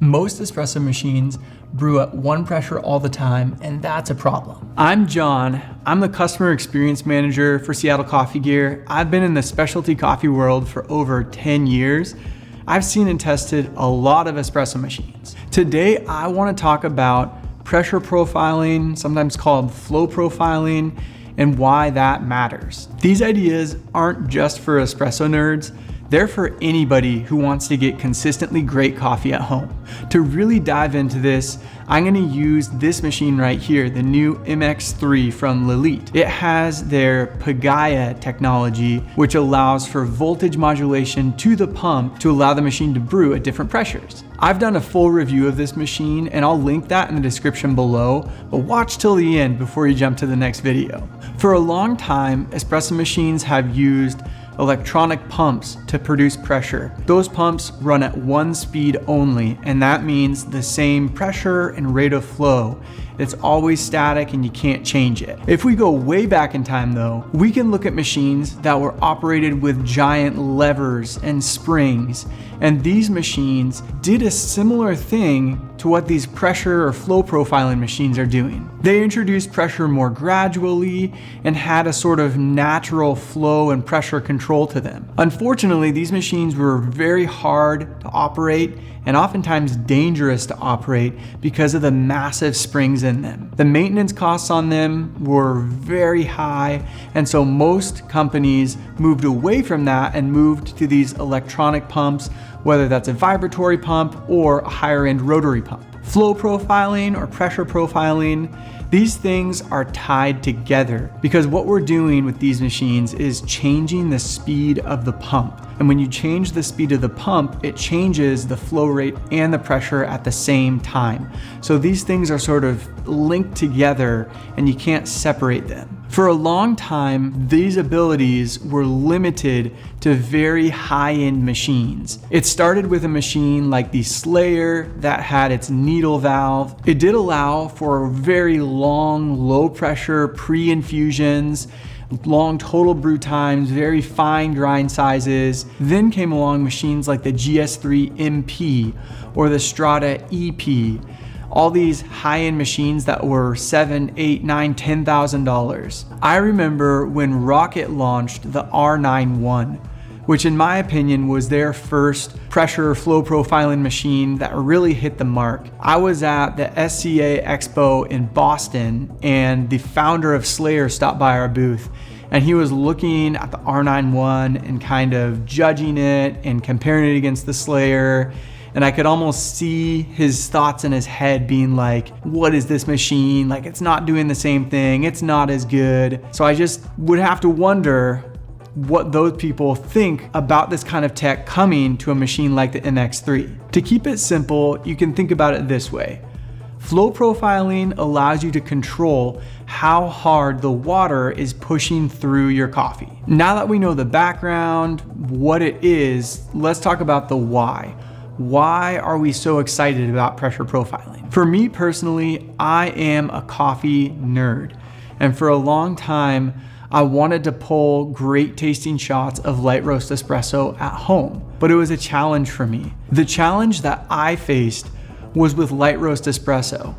Most espresso machines brew at one pressure all the time, and that's a problem. I'm John. I'm the customer experience manager for Seattle Coffee Gear. I've been in the specialty coffee world for over 10 years. I've seen and tested a lot of espresso machines. Today, I want to talk about pressure profiling, sometimes called flow profiling, and why that matters. These ideas aren't just for espresso nerds. They're for anybody who wants to get consistently great coffee at home. To really dive into this, I'm gonna use this machine right here, the new MX3 from LELIT. It has their Pagaia technology, which allows for voltage modulation to the pump to allow the machine to brew at different pressures. I've done a full review of this machine and I'll link that in the description below, but watch till the end before you jump to the next video. For a long time, espresso machines have used electronic pumps to produce pressure. Those pumps run at one speed only, and that means the same pressure and rate of flow. It's always static and you can't change it. If we go way back in time though, we can look at machines that were operated with giant levers and springs, and these machines did a similar thing to what these pressure or flow profiling machines are doing. They introduced pressure more gradually and had a sort of natural flow and pressure control to them. Unfortunately, these machines were very hard to operate and oftentimes dangerous to operate because of the massive springs in them. The maintenance costs on them were very high, and so most companies moved away from that and moved to these electronic pumps, whether that's a vibratory pump or a higher end rotary pump. Flow profiling or pressure profiling, these things are tied together because what we're doing with these machines is changing the speed of the pump. And when you change the speed of the pump, it changes the flow rate and the pressure at the same time. So these things are sort of linked together and you can't separate them. For a long time, these abilities were limited to very high-end machines. It started with a machine like the Slayer that had its needle valve. It did allow for very long, low-pressure pre-infusions, long total brew times, very fine grind sizes. Then came along machines like the GS3 MP or the Strata EP. All these high-end machines that were $7,000, $8,000, $9,000, $10,000. I remember when Rocket launched the R91, which in my opinion was their first pressure flow profiling machine that really hit the mark. I was at the SCA Expo in Boston and the founder of Slayer stopped by our booth, and he was looking at the R91 and kind of judging it and comparing it against the Slayer. And I could almost see his thoughts in his head being like, what is this machine? Like, it's not doing the same thing. It's not as good. So I just would have to wonder what those people think about this kind of tech coming to a machine like the MX3. To keep it simple, you can think about it this way. Flow profiling allows you to control how hard the water is pushing through your coffee. Now that we know the background, what it is, let's talk about the why. Why are we so excited about pressure profiling? For me personally, I am a coffee nerd. And for a long time, I wanted to pull great tasting shots of light roast espresso at home, but it was a challenge for me. The challenge that I faced was with light roast espresso.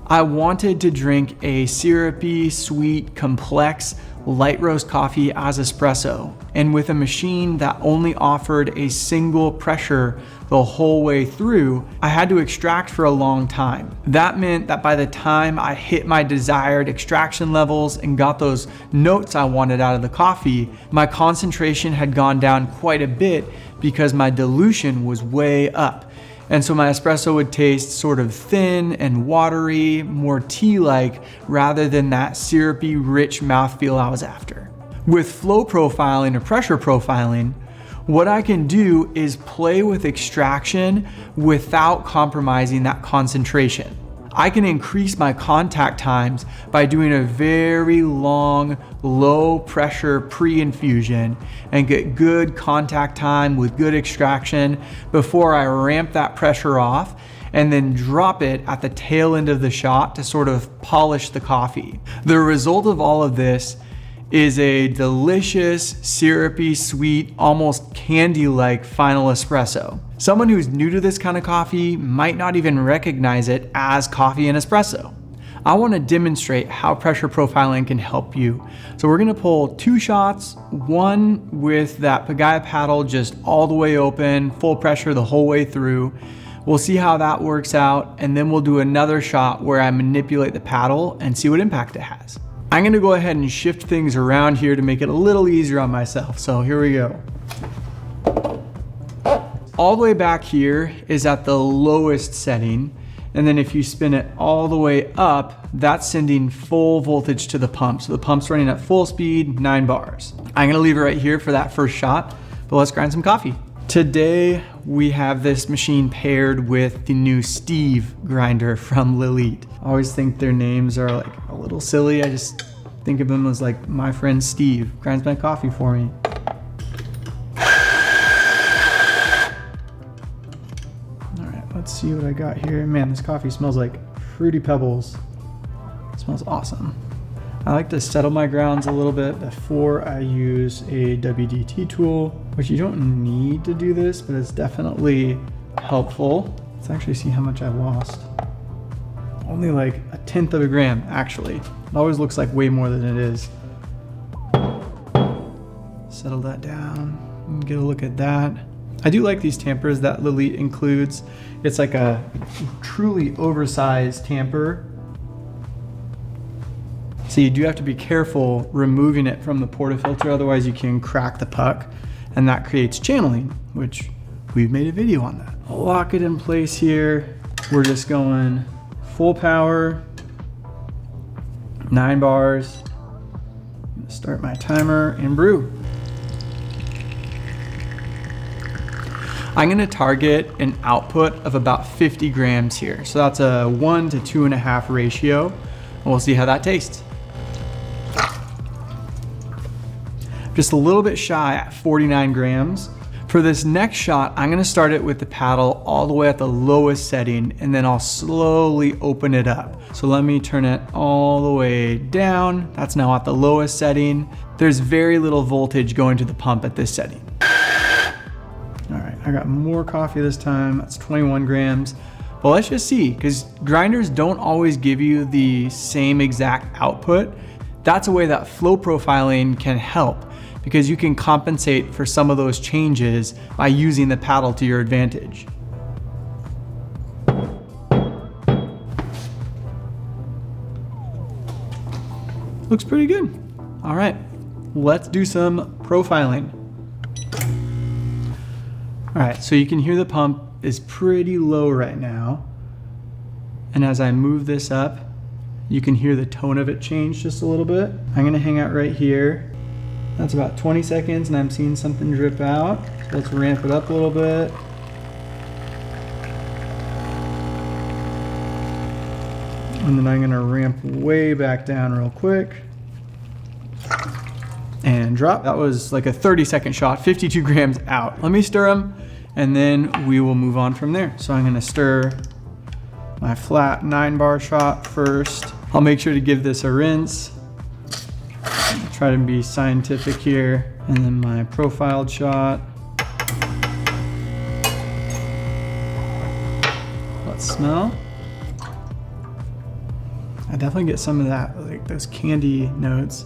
I wanted to drink a syrupy, sweet, complex light roast coffee as espresso, and with a machine that only offered a single pressure the whole way through, I had to extract for a long time. That meant that by the time I hit my desired extraction levels and got those notes I wanted out of the coffee, my concentration had gone down quite a bit because my dilution was way up. And so my espresso would taste sort of thin and watery, more tea-like, rather than that syrupy, rich mouthfeel I was after. With flow profiling or pressure profiling, what I can do is play with extraction without compromising that concentration. I can increase my contact times by doing a very long, low pressure pre-infusion and get good contact time with good extraction before I ramp that pressure off and then drop it at the tail end of the shot to sort of polish the coffee. The result of all of this is a delicious, syrupy, sweet, almost candy-like final espresso. Someone who's new to this kind of coffee might not even recognize it as coffee and espresso. I want to demonstrate how pressure profiling can help you. So we're going to pull 2 shots, one with that Pagaia paddle just all the way open, full pressure the whole way through. We'll see how that works out, and then we'll do another shot where I manipulate the paddle and see what impact it has. I'm gonna go ahead and shift things around here to make it a little easier on myself. So here we go. All the way back here is at the lowest setting. And then if you spin it all the way up, that's sending full voltage to the pump. So the pump's running at full speed, 9 bars. I'm gonna leave it right here for that first shot, but let's grind some coffee. Today, we have this machine paired with the new Steve grinder from LELIT. I always think their names are like a little silly. I just think of them as like my friend Steve grinds my coffee for me. All right, let's see what I got here. Man, this coffee smells like Fruity Pebbles. It smells awesome. I like to settle my grounds a little bit before I use a WDT tool, which you don't need to do this, but it's definitely helpful. Let's actually see how much I lost. Only like 1/10 of a gram, actually. It always looks like way more than it is. Settle that down and get a look at that. I do like these tampers that LELIT includes. It's like a truly oversized tamper. So you do have to be careful removing it from the portafilter, otherwise you can crack the puck, and that creates channeling, which we've made a video on that. I'll lock it in place here. We're just going full power, 9 bars. I'm gonna start my timer and brew. I'm gonna target an output of about 50 grams here. So that's a 1 to 2.5 ratio, and we'll see how that tastes. Just a little bit shy at 49 grams. For this next shot, I'm gonna start it with the paddle all the way at the lowest setting, and then I'll slowly open it up. So let me turn it all the way down. That's now at the lowest setting. There's very little voltage going to the pump at this setting. All right, I got more coffee this time. That's 21 grams. But let's just see, because grinders don't always give you the same exact output. That's a way that flow profiling can help, because you can compensate for some of those changes by using the paddle to your advantage. Looks pretty good. All right, let's do some profiling. All right, so you can hear the pump is pretty low right now. And as I move this up, you can hear the tone of it change just a little bit. I'm gonna hang out right here. That's about 20 seconds and I'm seeing something drip out. So let's ramp it up a little bit. And then I'm gonna ramp way back down real quick. And drop. That was like a 30-second shot, 52 grams out. Let me stir them and then we will move on from there. So I'm gonna stir my flat 9-bar shot first. I'll make sure to give this a rinse. Try to be scientific here. And then my profiled shot. Let's smell. I definitely get some of that, like those candy notes.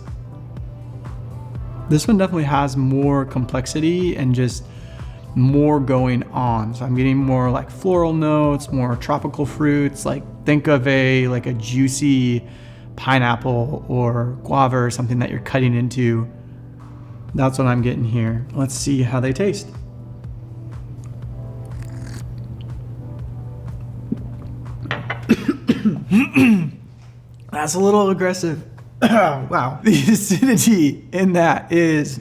This one definitely has more complexity and just more going on. So I'm getting more like floral notes, more tropical fruits. Like think of like a juicy pineapple or guava or something that you're cutting into. That's what I'm getting here. Let's see how they taste. That's a little aggressive. Wow. The acidity in that is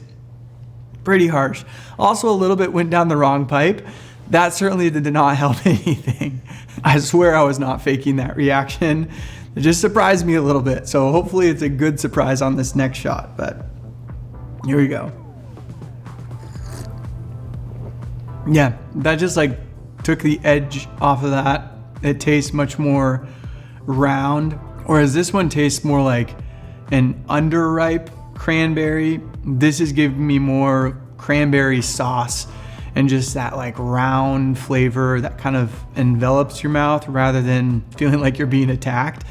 pretty harsh. Also a little bit went down the wrong pipe. That certainly did not help anything. I swear I was not faking that reaction. It just surprised me a little bit. So hopefully it's a good surprise on this next shot, but here we go. Yeah, that just like took the edge off of that. It tastes much more round, whereas this one tastes more like an underripe cranberry. This is giving me more cranberry sauce and just that like round flavor that kind of envelops your mouth rather than feeling like you're being attacked.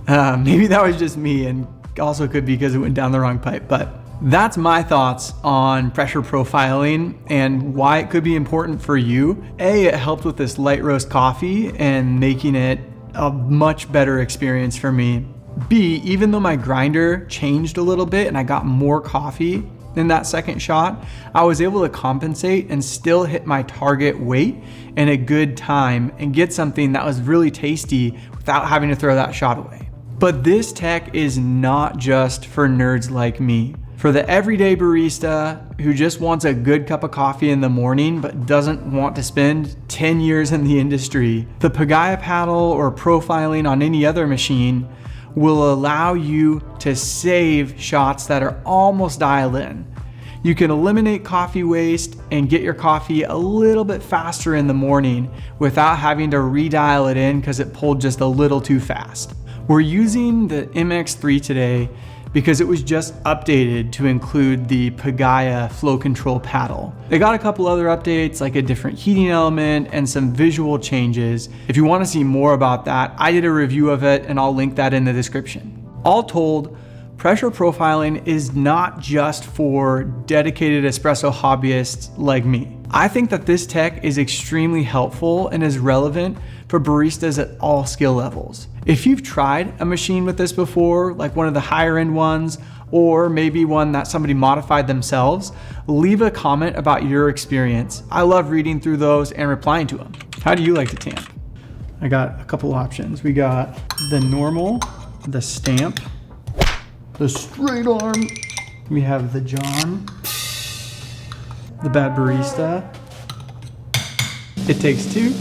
Maybe that was just me, and also could be because it went down the wrong pipe, but that's my thoughts on pressure profiling and why it could be important for you. A, it helped with this light roast coffee and making it a much better experience for me. B, even though my grinder changed a little bit and I got more coffee in that second shot, I was able to compensate and still hit my target weight in a good time and get something that was really tasty without having to throw that shot away. But this tech is not just for nerds like me. For the everyday barista who just wants a good cup of coffee in the morning but doesn't want to spend 10 years in the industry, the Pagaia paddle or profiling on any other machine will allow you to save shots that are almost dialed in. You can eliminate coffee waste and get your coffee a little bit faster in the morning without having to redial it in because it pulled just a little too fast. We're using the MX3 today because it was just updated to include the Pagaia flow control paddle. They got a couple other updates like a different heating element and some visual changes. If you want to see more about that, I did a review of it and I'll link that in the description. All told, pressure profiling is not just for dedicated espresso hobbyists like me. I think that this tech is extremely helpful and is relevant for baristas at all skill levels. If you've tried a machine with this before, like one of the higher end ones, or maybe one that somebody modified themselves, leave a comment about your experience. I love reading through those and replying to them. How do you like to tamp? I got a couple options. We got the normal, the stamp, the straight arm. We have the John, the bad barista. It takes two.